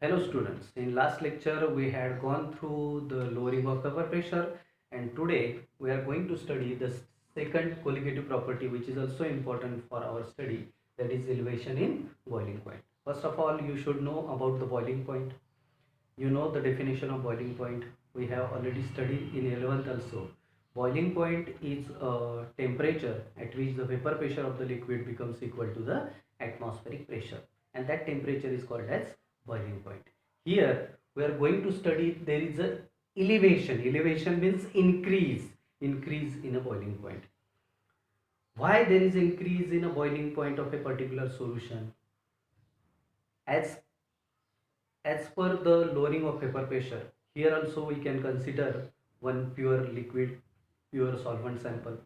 Hello students, in last lecture we had gone through the lowering of vapor pressure, and today we are going to study the second colligative property which is also important for our study, that is elevation in boiling point. First of all, you should know about the boiling point. You know the definition of boiling point. We have already studied in 11th also. Boiling point is a temperature at which the vapor pressure of the liquid becomes equal to the atmospheric pressure, and that temperature is called as boiling point. Here we are going to study there is a elevation. Elevation means increase in a boiling point. Why there is increase in a boiling point of a particular solution? As as per the lowering of vapor pressure, here also we can consider one pure liquid, pure solvent sample.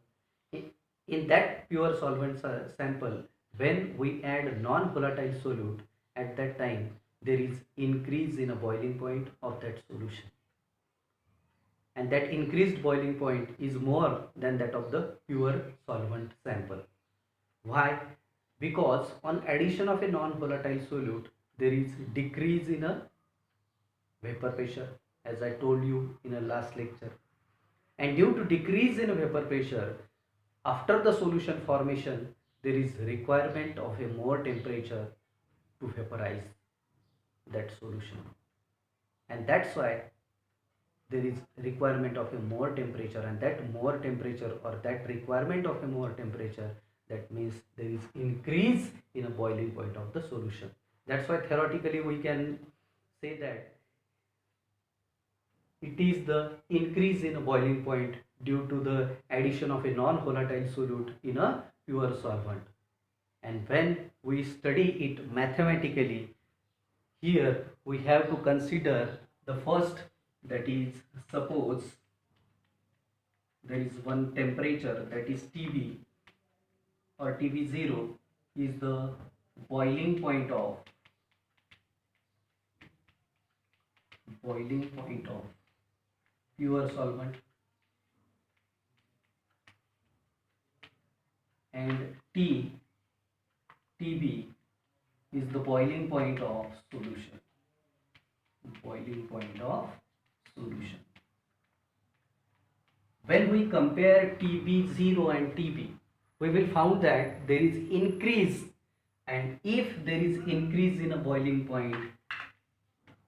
In that pure solvent sample, when we add non-volatile solute, at that time there is increase in a boiling point of that solution, and that increased boiling point is more than that of the pure solvent sample. Why? Because on addition of a non-volatile solute, there is decrease in a vapor pressure, as I told you in a last lecture. And due to decrease in vapor pressure, after the solution formation, there is requirement of a more temperature to vaporize that solution. And that's why there is requirement of a more temperature, and that more temperature or that requirement of a more temperature, that means there is increase in a boiling point of the solution. That's why theoretically we can say that it is the increase in a boiling point due to the addition of a non-volatile solute in a pure solvent. And when we study it mathematically, here we have to consider the first, that is, suppose there is one temperature, that is TB, or TB0 is the boiling point of pure solvent, and TB is the boiling point of solution. When we compare TB0 and TB, we will find that there is increase, and if there is increase in a boiling point,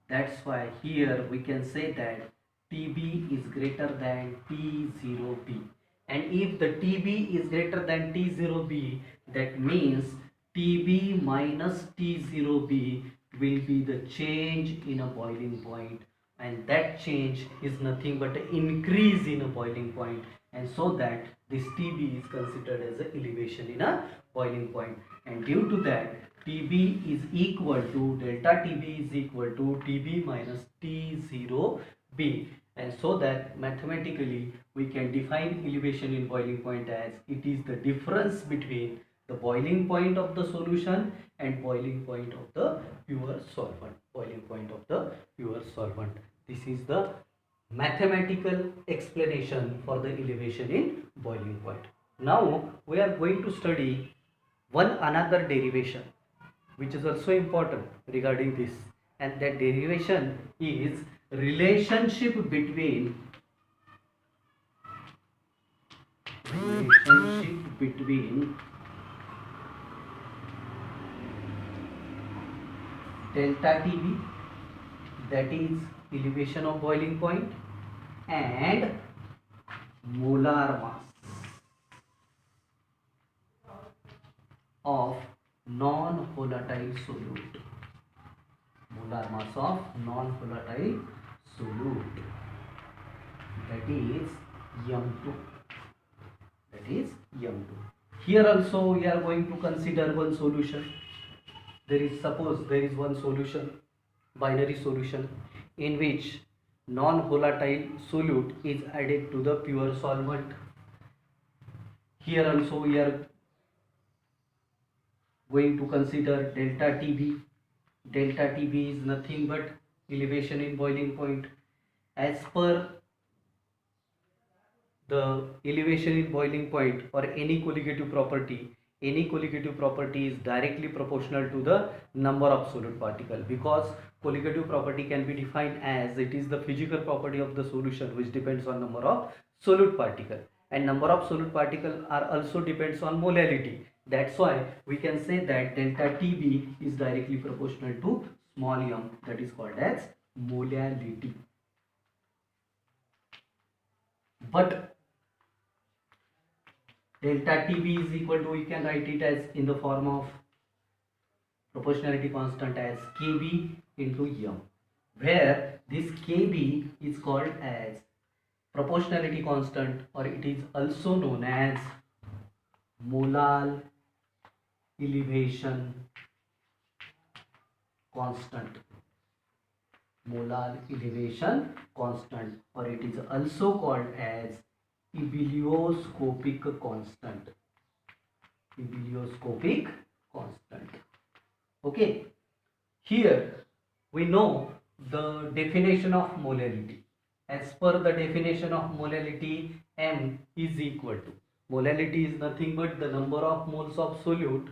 that's why here we can say that TB is greater than T0B. And if the TB is greater than T0B, that means TB minus T0B will be the change in a boiling point, and that change is nothing but an increase in a boiling point, and so that this TB is considered as an elevation in a boiling point. And due to that, TB is equal to delta TB is equal to TB minus T0B, and so that mathematically we can define elevation in boiling point as it is the difference between the boiling point of the solution and boiling point of the pure solvent. This is the mathematical explanation for the elevation in boiling point. Now we are going to study one another derivation which is also important regarding this, and that derivation is relationship between delta TB, that is elevation of boiling point, and molar mass of non-volatile solute. That is M2. Here also we are going to consider one solution. Suppose there is one solution, binary solution, in which non-volatile solute is added to the pure solvent. Here also we are going to consider delta TB. Delta TB is nothing but elevation in boiling point. As per the elevation in boiling point or any colligative property, any colligative property is directly proportional to the number of solute particle, because colligative property can be defined as it is the physical property of the solution which depends on number of solute particle, and number of solute particle are also depends on molality. That's why we can say that delta TB is directly proportional to small m, that is called as molality. But delta TB is equal to, we can write it as in the form of proportionality constant as Kb into m, where this Kb is called as proportionality constant, or it is also known as molar elevation constant. Molar elevation constant, or it is also called as ebullioscopic constant. Ebullioscopic constant. Okay, here we know the definition of molality. As per the definition of molality, M is equal to, molality is nothing but the number of moles of solute.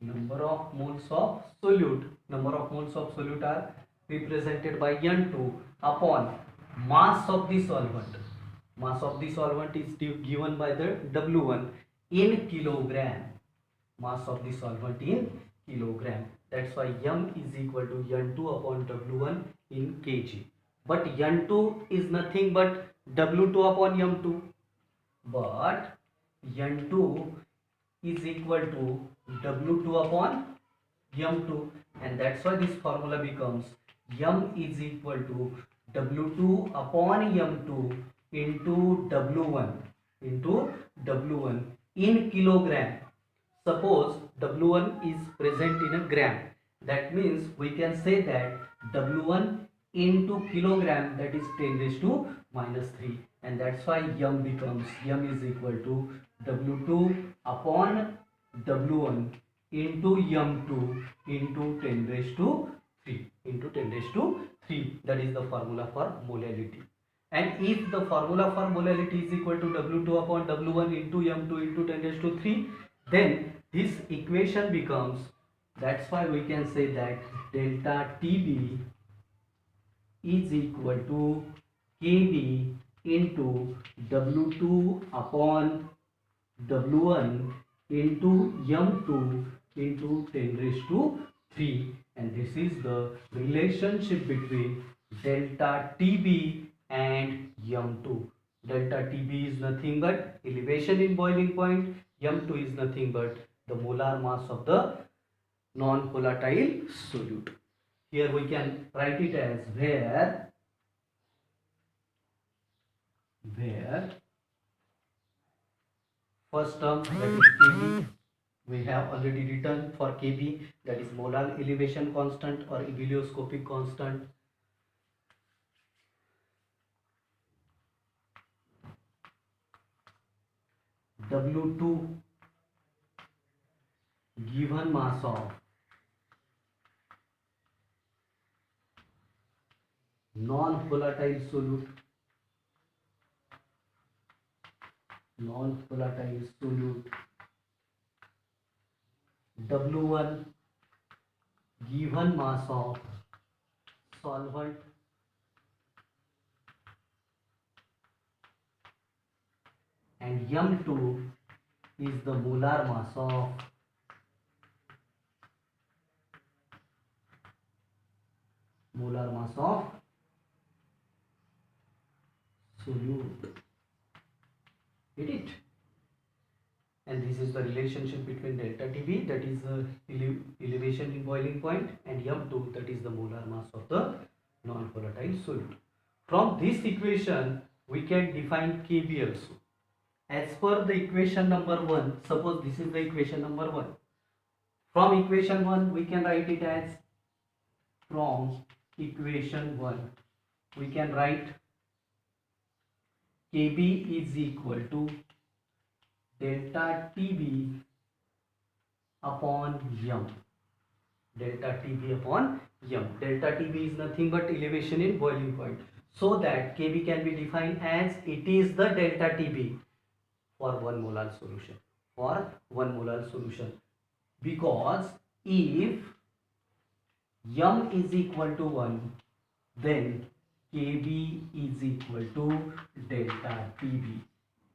Number of moles of solute are represented by N2 upon mass of the solvent. Mass of the solvent is given by the W1 in kilogram. Mass of the solvent in kilogram. That's why M is equal to N2 upon W1 in kg. But N2 is nothing but W2 upon M2. But N2 is equal to W2 upon M2, and that's why this formula becomes M is equal to W2 upon M2 into W1 in kilogram. Suppose W1 is present in a gram, that means we can say that W1 into kilogram, that is 10 raised to minus 3, and that's why M is equal to W2 upon W1 into M2 into 10 raised to 3. That is the formula for molality. And if the formula for molality is equal to W2 upon W1 into M2 into 10 raised to 3, then this equation becomes, that's why we can say that delta TB is equal to Kb into W2 upon W1 into M2 into 10 raised to 3, and this is the relationship between delta TB and M2. Delta TB is nothing but elevation in boiling point, M2 is nothing but the molar mass of the non-volatile solute. Here we can write it as where first term, that is Kb, we have already written for Kb, that is molar elevation constant or ebullioscopic constant. W2 given mass of non-volatile solute, W1 given mass of solvent, and M2 is the molar mass of solute. Get it? And this is the relationship between delta TB, that is elevation in boiling point, and M2, that is the molar mass of the non-volatile solute. From this equation we can define Kb also. As per the equation number 1, suppose this is the equation number 1. From equation 1 we can write it as, from equation 1 we can write Kb is equal to delta TB upon M. Delta TB is nothing but elevation in boiling point. So that Kb can be defined as, it is the delta TB for 1 molar solution. for 1 molar solution, because if m is equal to 1, then Kb is equal to delta Tb,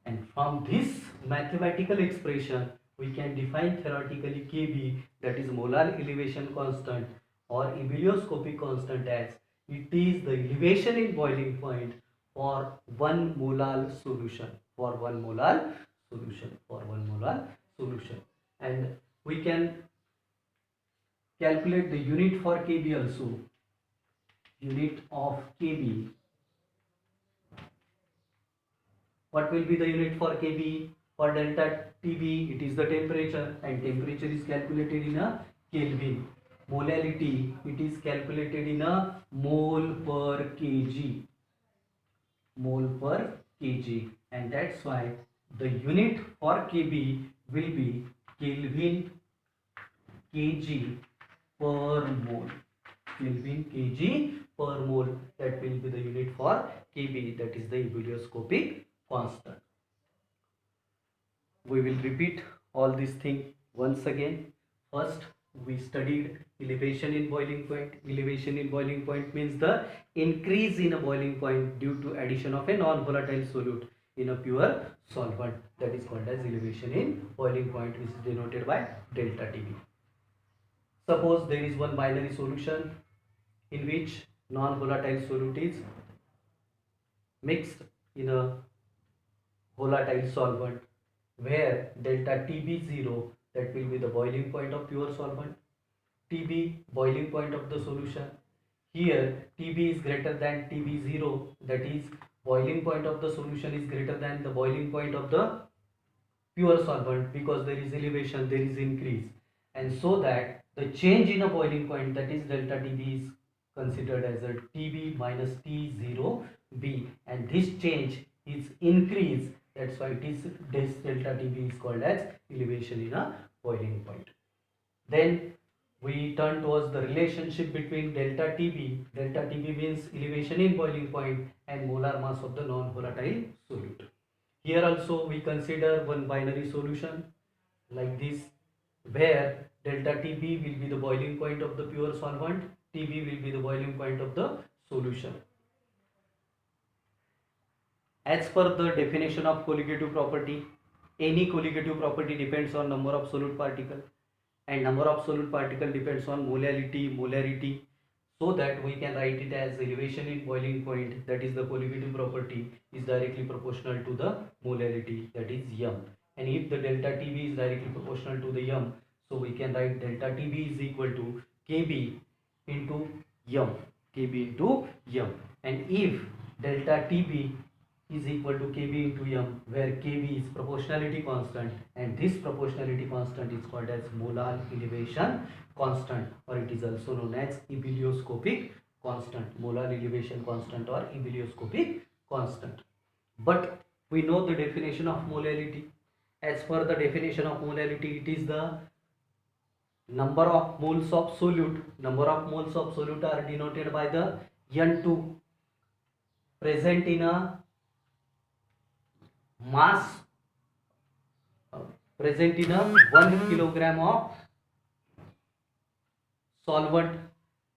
and from this mathematical expression we can define theoretically Kb, that is molar elevation constant or ebullioscopic constant, as it is the elevation in boiling point for 1 molar solution, for 1 molar solution, for 1 molar solution. And we can calculate the unit for Kb also. Unit of Kb, what will be the unit for Kb? For delta Tb, it is the temperature, and temperature is calculated in a Kelvin. Molality, it is calculated in a mole per kg, mole per kg, and that's why the unit for Kb will be Kelvin kg per mole. Kelvin kg per mole, that will be the unit for Kb, that is the ebullioscopic constant. We will repeat all these things once again. First, we studied elevation in boiling point. Elevation in boiling point means the increase in a boiling point due to addition of a non-volatile solute in a pure solvent. That is called as elevation in boiling point, which is denoted by delta Tb. Suppose there is one binary solution in which non-volatile solute is mixed in a volatile solvent, where delta Tb0, that will be the boiling point of pure solvent, Tb boiling point of the solution. Here Tb is greater than Tb0, that is boiling point of the solution is greater than the boiling point of the pure solvent, because there is elevation, there is increase, and so that the change in a boiling point, that is delta Tb, is considered as a Tb minus T0b, and this change is increase. That's why this delta Tb is called as elevation in a boiling point. Then we turn towards the relationship between delta Tb. Delta Tb means elevation in boiling point and molar mass of the non-volatile solute. Here also we consider one binary solution like this, where delta Tb will be the boiling point of the pure solvent, Tb will be the boiling point of the solution. As per the definition of colligative property, any colligative property depends on number of solute particle, and number of solute particle depends on molarity, so that we can write it as elevation in boiling point, that is the colligative property, is directly proportional to the molarity, that is m. And if the delta Tb is directly proportional to the m, so we can write delta Tb is equal to Kb into m, Kb into m. And if delta Tb is equal to Kb into m, where Kb is proportionality constant, and this proportionality constant is called as molar elevation constant, or it is also known as ebullioscopic constant, molar elevation constant or ebullioscopic constant. But we know the definition of molarity. As per the definition of molarity, it is the number of moles of solute. Number of moles of solute are denoted by the N2 present in a mass, present in a 1 kilogram of solvent,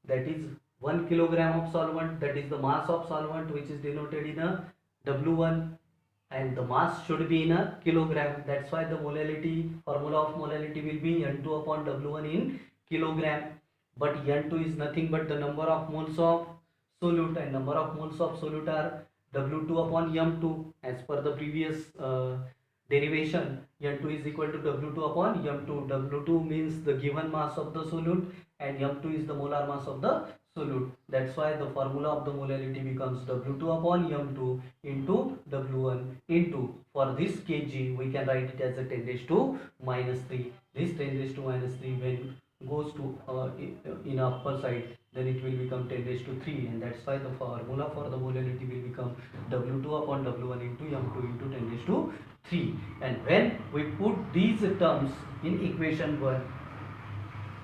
that is 1 kilogram of solvent, that is the mass of solvent, which is denoted in a W1, and the mass should be in a kilogram. That's why the molality, formula of molality will be N2 upon W1 in kilogram. But N2 is nothing but the number of moles of solute, and number of moles of solute are W2 upon M2. As per the previous derivation, N2 is equal to W2 upon M2. W2 means the given mass of the solute, and M2 is the molar mass of the solute. That's why the formula of the molarity becomes W2 upon M2 into W1 into, for this kg we can write it as a 10 raised to minus 3. This 10 raised to minus 3 when goes to in upper side, then it will become 10 raised to 3, and that's why the formula for the molarity will become W2 upon W1 into M2 into 10 raised to 3. And when we put these terms in equation 1,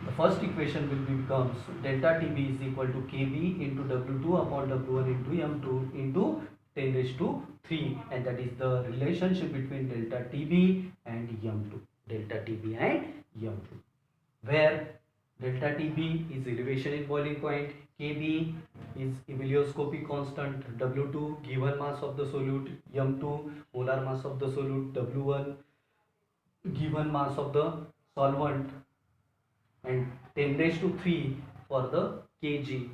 the first equation will becomes delta Tb is equal to Kb into W2 upon W1 into M2 into 10 raised to 3, and that is the relationship between delta Tb and M2. delta TB and m2, where delta TB is elevation in boiling point, Kb is ebullioscopic constant, W2 given mass of the solute, m2 molar mass of the solute, W1 given mass of the solvent, and 10 raised to 3 for the kg.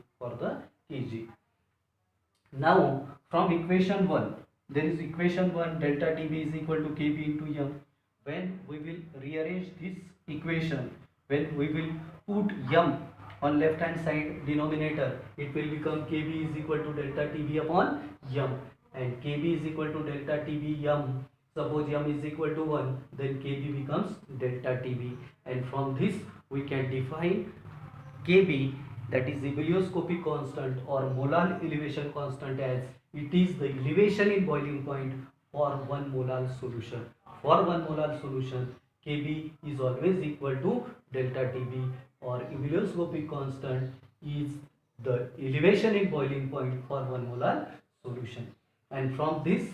Now from equation 1, there is equation 1, delta TB is equal to Kb into m. When we will rearrange this equation, when we will put m on left hand side denominator, it will become Kb is equal to delta TB upon m, and Kb is equal to delta TB m. Suppose m is equal to 1, then Kb becomes delta TB, and from this we can define Kb, that is ebullioscopic constant or molar elevation constant, as it is the elevation in boiling point for 1 molar solution. For 1 molar solution, Kb is always equal to delta Tb, or ebullioscopic constant is the elevation in boiling point for 1 molar solution. And from this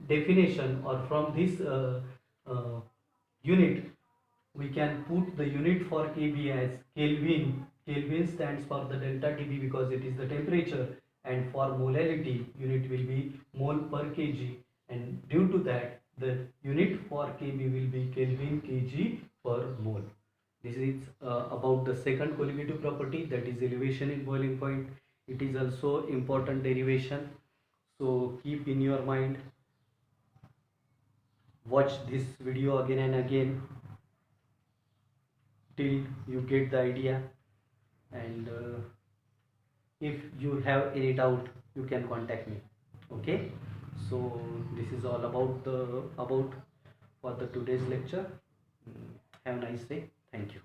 definition, or from this unit, we can put the unit for Kb as Kelvin. Kelvin stands for the delta Tb because it is the temperature, and for molality unit will be mole per kg, and due to that the unit for Kb will be Kelvin kg per mole. This is about the second colligative property, that is elevation in boiling point. It is also important derivation, so keep in your mind, watch this video again and again till you get the idea, and if you have any doubt you can contact me. Okay, so this is all about for the today's lecture. Have a nice day. Thank you.